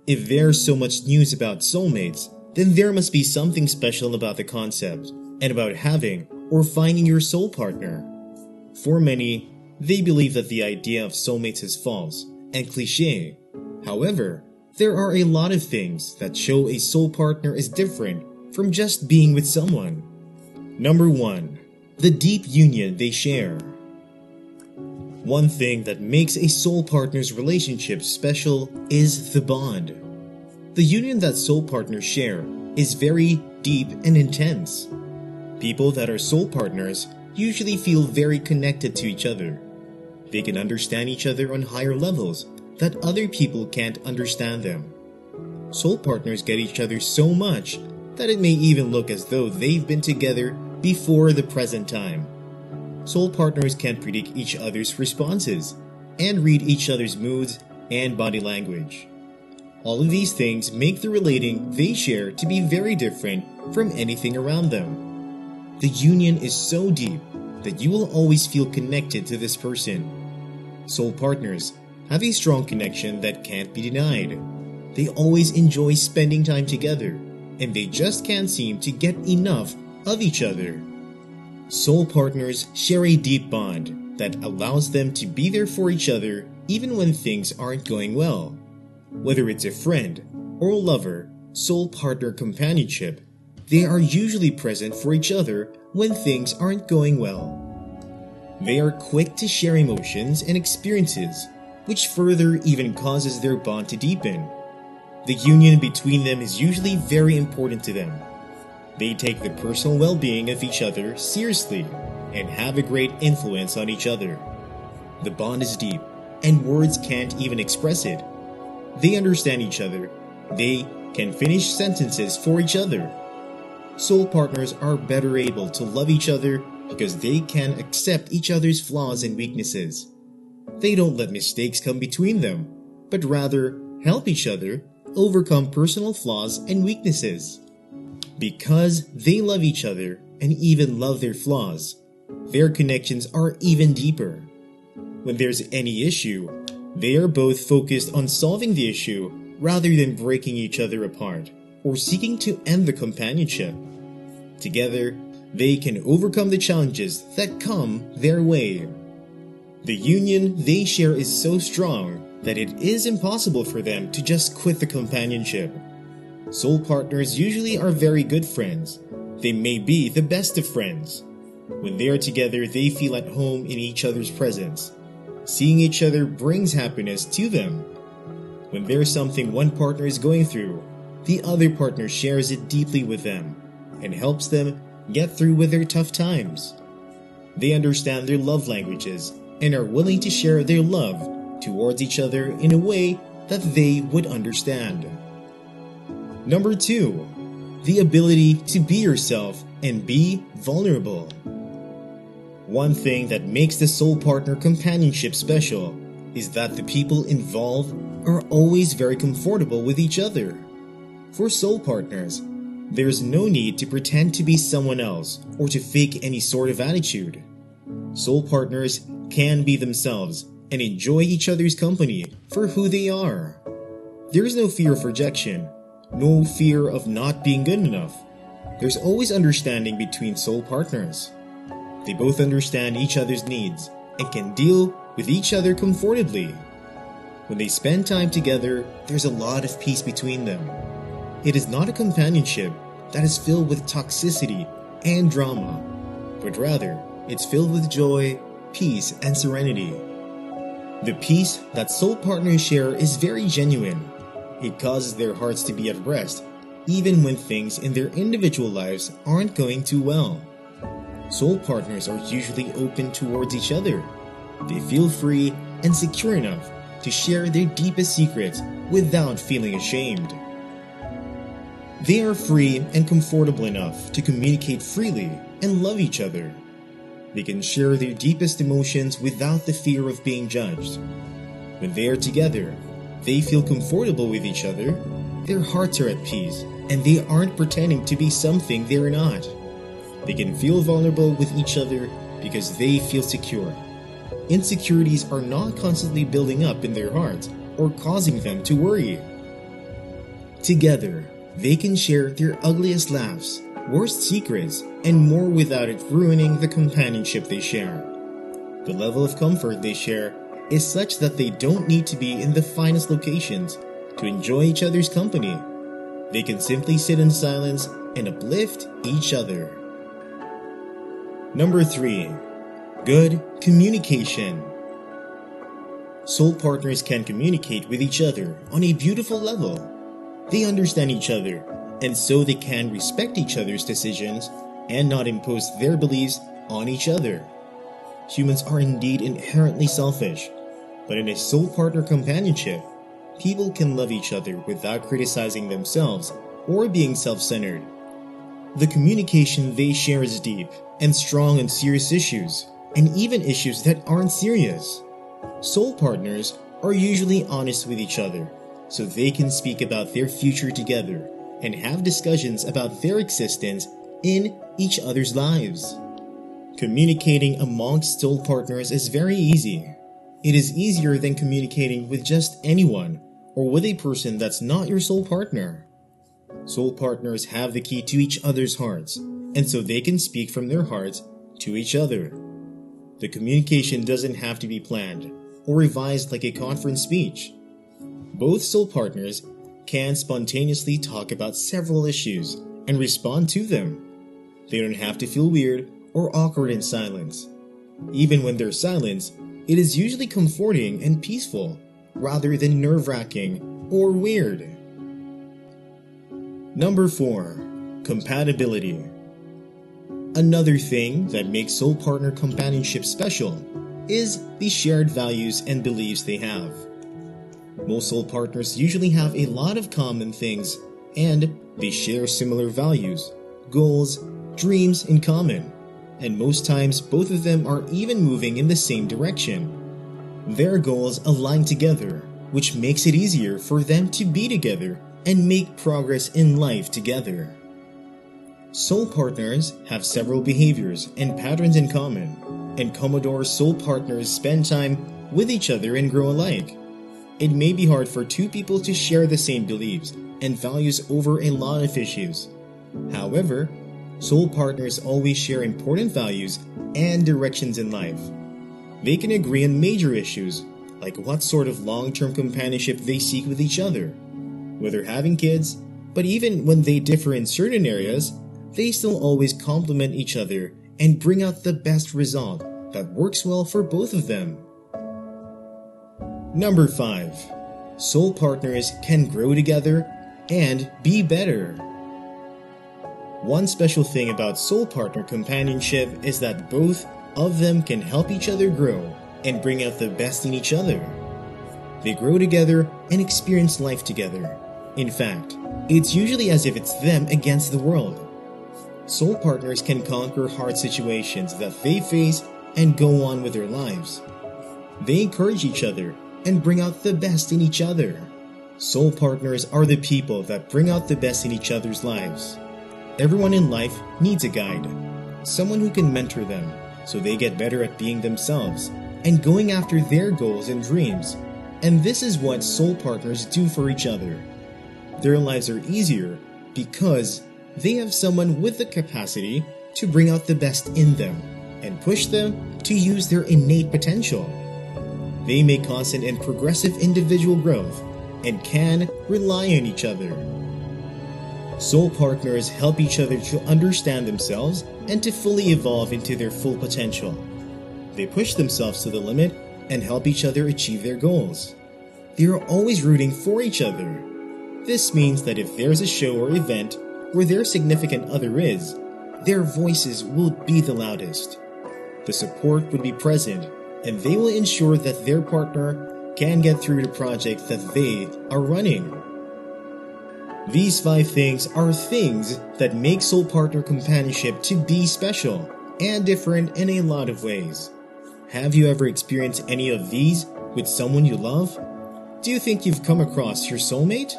If there's so much news about soulmates, then there must be something special about the concept and about having or finding your soul partner. For many, they believe that the idea of soulmates is false and cliché. However, there are a lot of things that show a soul partner is different from just being with someone. Number 1. The deep union they share. One thing that makes a soul partner's relationship special is the bond. The union that soul partners share is very deep and intense. People that are soul partners usually feel very connected to each other. They can understand each other on higher levels that other people can't understand them. Soul partners get each other so much that it may even look as though they've been together before the present time. Soul partners can predict each other's responses and read each other's moods and body language. All of these things make the relating they share to be very different from anything around them. The union is so deep that you will always feel connected to this person. Soul partners have a strong connection that can't be denied. They always enjoy spending time together, and they just can't seem to get enough of each other. Soul partners share a deep bond that allows them to be there for each other even when things aren't going well. Whether it's a friend or a lover, soul partner companionship, they are usually present for each other when things aren't going well. They are quick to share emotions and experiences, which further even causes their bond to deepen. The union between them is usually very important to them. They take the personal well-being of each other seriously and have a great influence on each other. The bond is deep, and words can't even express it. They understand each other. They can finish sentences for each other. Soul partners are better able to love each other because they can accept each other's flaws and weaknesses. They don't let mistakes come between them, but rather help each other overcome personal flaws and weaknesses. Because they love each other and even love their flaws, their connections are even deeper. When there's any issue, they are both focused on solving the issue rather than breaking each other apart or seeking to end the companionship. Together, they can overcome the challenges that come their way. The union they share is so strong that it is impossible for them to just quit the companionship. Soul partners usually are very good friends. They may be the best of friends. When they are together, they feel at home in each other's presence. Seeing each other brings happiness to them. When there's something one partner is going through, the other partner shares it deeply with them and helps them get through with their tough times. They understand their love languages and are willing to share their love towards each other in a way that they would understand. Number 2. The ability to be yourself and be vulnerable. One thing that makes the soul partner companionship special is that the people involved are always very comfortable with each other. For soul partners, there's no need to pretend to be someone else or to fake any sort of attitude. Soul partners can be themselves and enjoy each other's company for who they are. There is no fear of rejection, no fear of not being good enough. There's always understanding between soul partners. They both understand each other's needs and can deal with each other comfortably. When they spend time together, there's a lot of peace between them. It is not a companionship that is filled with toxicity and drama, but rather it's filled with joy, peace, and serenity. The peace that soul partners share is very genuine. It causes their hearts to be at rest, even when things in their individual lives aren't going too well. Soul partners are usually open towards each other. They feel free and secure enough to share their deepest secrets without feeling ashamed. They are free and comfortable enough to communicate freely and love each other. They can share their deepest emotions without the fear of being judged. When they are together, they feel comfortable with each other, their hearts are at peace, and they aren't pretending to be something they're not. They can feel vulnerable with each other because they feel secure. Insecurities are not constantly building up in their hearts or causing them to worry. Together, they can share their ugliest laughs, worst secrets, and more without it ruining the companionship they share. The level of comfort they share is such that they don't need to be in the finest locations to enjoy each other's company. They can simply sit in silence and uplift each other. Number 3. Good communication. Soul partners can communicate with each other on a beautiful level. They understand each other, and so they can respect each other's decisions and not impose their beliefs on each other. Humans are indeed inherently selfish, but in a soul partner companionship, people can love each other without criticizing themselves or being self-centered. The communication they share is deep and strong on serious issues, and even issues that aren't serious. Soul partners are usually honest with each other, so they can speak about their future together and have discussions about their existence in each other's lives. Communicating amongst soul partners is very easy. It is easier than communicating with just anyone or with a person that's not your soul partner. Soul partners have the key to each other's hearts, and so they can speak from their hearts to each other. The communication doesn't have to be planned or revised like a conference speech. Both soul partners can spontaneously talk about several issues and respond to them. They don't have to feel weird or awkward in silence. Even when there's silence, it is usually comforting and peaceful, rather than nerve-wracking or weird. Number 4. Compatibility. Another thing that makes soul partner companionship special is the shared values and beliefs they have. Most soul partners usually have a lot of common things, and they share similar values, goals, dreams in common, and most times both of them are even moving in the same direction. Their goals align together, which makes it easier for them to be together and make progress in life together. Soul partners have several behaviors and patterns in common, and Commodore soul partners spend time with each other and grow alike. It may be hard for two people to share the same beliefs and values over a lot of issues. However, soul partners always share important values and directions in life. They can agree on major issues, like what sort of long-term companionship they seek with each other, whether having kids, but even when they differ in certain areas, they still always complement each other and bring out the best result that works well for both of them. Number 5. Soul partners can grow together and be better. One special thing about soul partner companionship is that both of them can help each other grow and bring out the best in each other. They grow together and experience life together. In fact, it's usually as if it's them against the world. Soul partners can conquer hard situations that they face and go on with their lives. They encourage each other and bring out the best in each other. Soul partners are the people that bring out the best in each other's lives. Everyone in life needs a guide, someone who can mentor them so they get better at being themselves and going after their goals and dreams. And this is what soul partners do for each other. Their lives are easier because they have someone with the capacity to bring out the best in them and push them to use their innate potential. They make constant and progressive individual growth and can rely on each other. Soul partners help each other to understand themselves and to fully evolve into their full potential. They push themselves to the limit and help each other achieve their goals. They are always rooting for each other. This means that if there's a show or event where their significant other is, their voices will be the loudest. The support would be present, and they will ensure that their partner can get through the project that they are running. These 5 things are things that make soul partner companionship to be special and different in a lot of ways. Have you ever experienced any of these with someone you love? Do you think you've come across your soulmate?